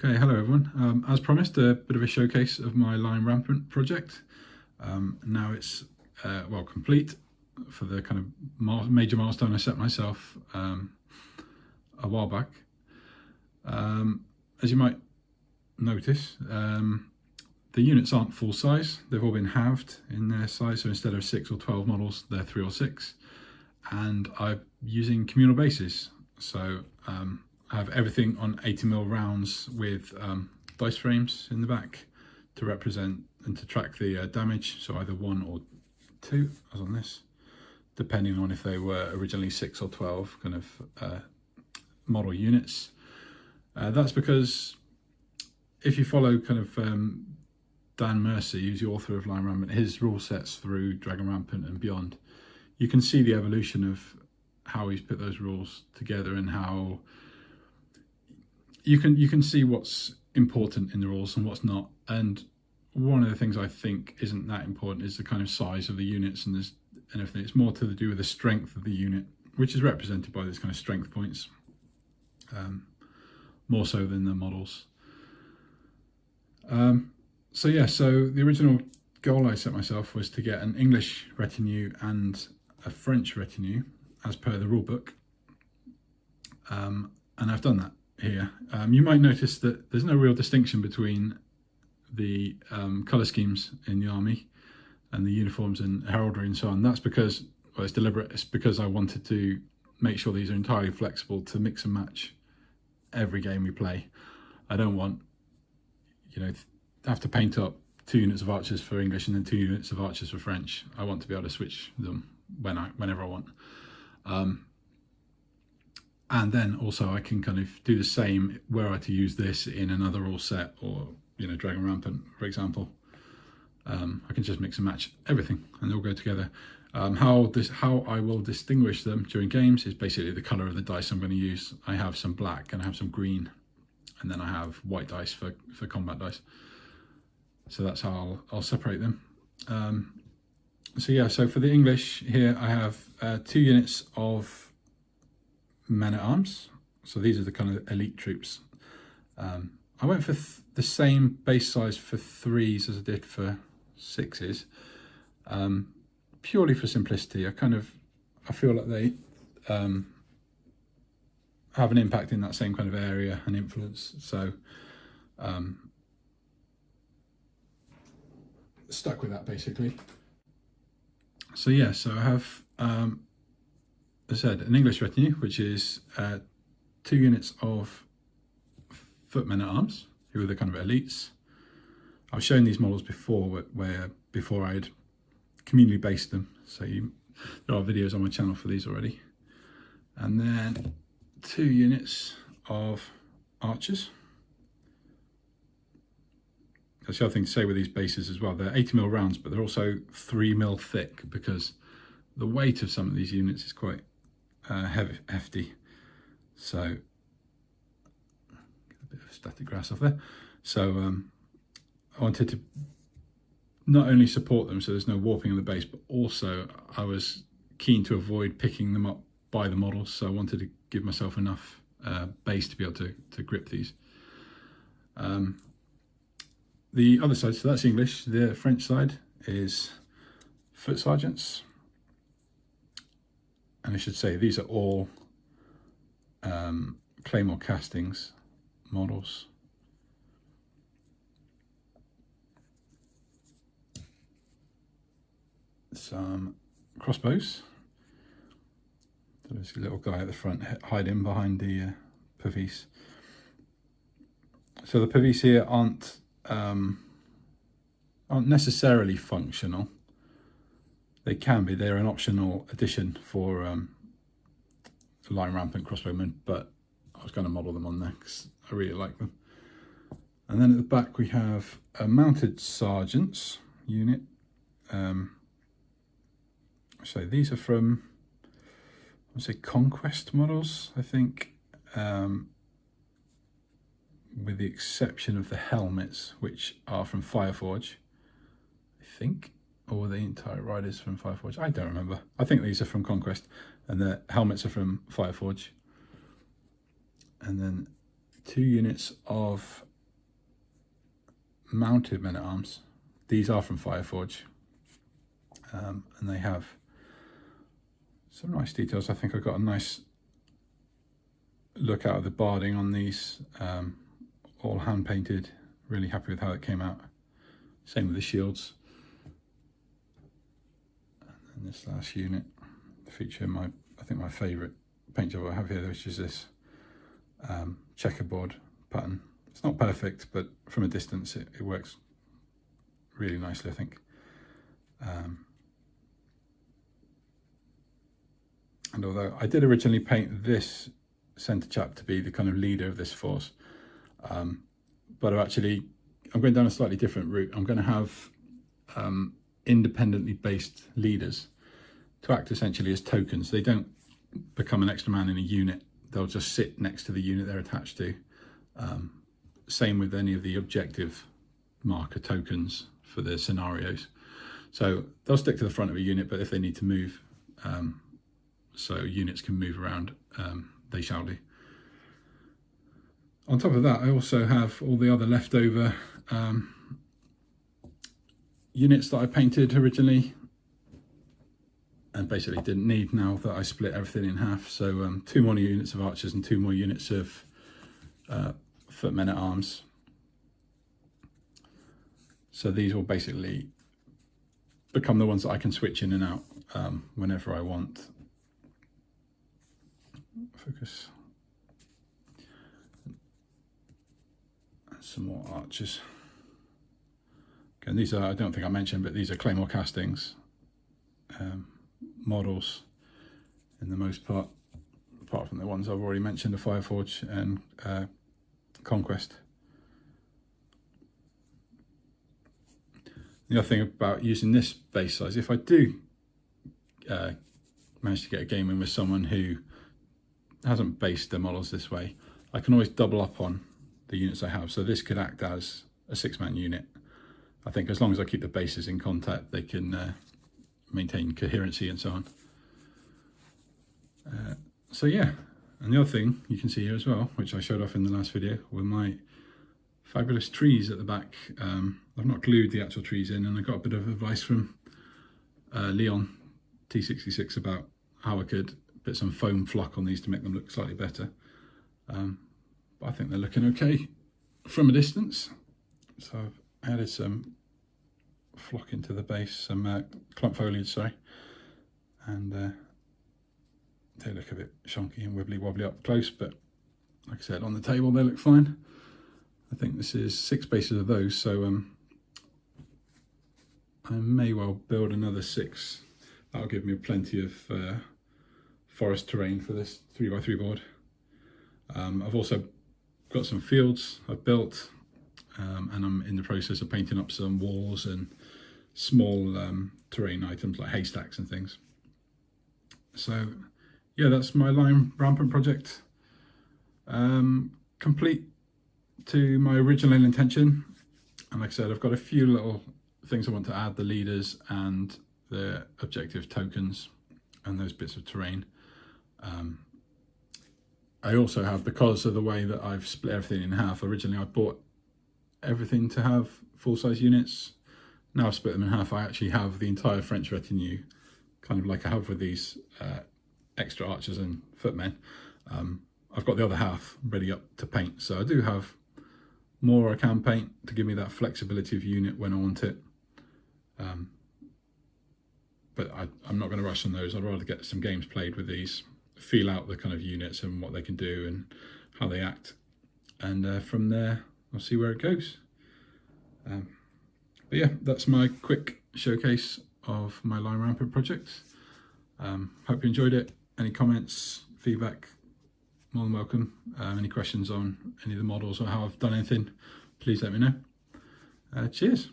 Okay, hello everyone. As promised, a bit of a showcase of my line Rampant project. Now it's well complete for the kind of major milestone I set myself a while back. As you might notice, the units aren't full size. They've all been halved in their size, so instead of 6 or 12 models, they're 3 or 6. And I'm using communal bases, so I have everything on 80mm rounds with dice frames in the back to represent and to track the damage, so either 1 or 2, as on this, depending on if they were originally 6 or 12 kind of model units. That's because if you follow kind of Dan Mercer, who's the author of Line Rampant, his rule sets through Dragon Rampant and beyond, you can see the evolution of how he's put those rules together and how you can see what's important in the rules and what's not. And one of the things I think isn't that important is the kind of size of the units and everything. It's more to do with the strength of the unit, which is represented by these kind of strength points, more so than the models. So the original goal I set myself was to get an English retinue and a French retinue as per the rule book, and I've done that here. You might notice that there's no real distinction between the colour schemes in the army and the uniforms and heraldry and so on. That's because, well, it's deliberate. It's because I wanted to make sure these are entirely flexible to mix and match every game we play. I don't want, have to paint up 2 units of archers for English and then 2 units of archers for French. I want to be able to switch them whenever I want. And then also I can kind of do the same were I to use this in another rule set, or Dragon Rampant, for example. I can just mix and match everything and they'll go together. How I will distinguish them during games is basically the color of the dice I'm going to use. I have some black and I have some green, and then I have white dice for combat dice. So that's how I'll separate them. So for the English here, I have 2 units of men-at-arms. So these are the kind of elite troops. I went for the same base size for 3s as I did for 6s, purely for simplicity. I feel like they have an impact in that same kind of area and influence. So stuck with that basically. So I have, as I said, an English retinue, which is 2 units of footmen at arms, who are the kind of elites. I've shown these models before, before I'd communally based them. So there are videos on my channel for these already. And then 2 units of archers. That's the other thing to say with these bases as well. They're 80mm rounds, but they're also 3mm thick because the weight of some of these units is quite hefty. So get a bit of static grass off there. So I wanted to not only support them so there's no warping of the base, but also I was keen to avoid picking them up by the models. So I wanted to give myself enough base to be able to grip these. The other side, so that's English. The French side is foot sergeants. And I should say these are all Claymore castings models. Some crossbows. There's a little guy at the front hiding behind the pavis. So the pavis here aren't necessarily functional. They can be. They're an optional addition for Line Rampant crossbowmen, but I was going to model them on there because I really like them. And then at the back we have a mounted sergeants unit. So these are from, I say, Conquest models, I think, with the exception of the helmets, which are from Fireforge, I think. Or the entire riders from Fireforge, I don't remember. I think these are from Conquest, and the helmets are from Fireforge. And then 2 units of mounted men at arms. These are from Fireforge, and they have some nice details. I think I got a nice look out of the barding on these, all hand painted. Really happy with how it came out. Same with the shields. And this last unit feature I think my favourite paint job I have here, which is this checkerboard pattern. It's not perfect, but from a distance it works really nicely, I think. And although I did originally paint this centre chap to be the kind of leader of this force, but I'm going down a slightly different route. I'm going to have independently based leaders to act essentially as tokens. They don't become an extra man in a unit. They'll just sit next to the unit they're attached to. Same with any of the objective marker tokens for the scenarios. So they'll stick to the front of a unit, but if they need to move, so units can move around, they shall do. On top of that, I also have all the other leftover units that I painted originally and basically didn't need now that I split everything in half. So 2 more units of archers and 2 more units of footmen at arms. So these will basically become the ones that I can switch in and out whenever I want. Focus. And some more archers. Okay, these are, I don't think I mentioned, but these are claymore castings. Models in the most part, apart from the ones I've already mentioned, the Fireforge and Conquest. The other thing about using this base size, if I do manage to get a game in with someone who hasn't based their models this way, I can always double up on the units I have. So this could act as a 6-man unit. I think as long as I keep the bases in contact, they can maintain coherency and so on. So yeah, and the other thing you can see here as well, which I showed off in the last video, were my fabulous trees at the back. I've not glued the actual trees in, and I got a bit of advice from Leon T66 about how I could put some foam flock on these to make them look slightly better. But I think they're looking okay from a distance. So I've added some flock into the base, some clump foliage, sorry, and they look a bit shonky and wibbly wobbly up close, but like I said, on the table they look fine. I think this is 6 bases of those, so I may well build another 6. That'll give me plenty of forest terrain for this 3x3 board. I've also got some fields I've built, and I'm in the process of painting up some walls and small terrain items like haystacks and things. So yeah, that's my Lime Rampant project, complete to my original intention. And like I said, I've got a few little things I want to add: the leaders and the objective tokens and those bits of terrain. I also have, because of the way that I've split everything in half, originally I bought everything to have full-size units. Now I've split them in half, I actually have the entire French retinue, kind of like I have with these extra archers and footmen. I've got the other half ready up to paint, so I do have more I can paint to give me that flexibility of unit when I want it. But I'm not going to rush on those. I'd rather get some games played with these, feel out the kind of units and what they can do and how they act, and from there I'll see where it goes. But yeah, that's my quick showcase of my Lime Rampant project. Hope you enjoyed it. Any comments, feedback, more than welcome. Any questions on any of the models or how I've done anything, please let me know. Cheers.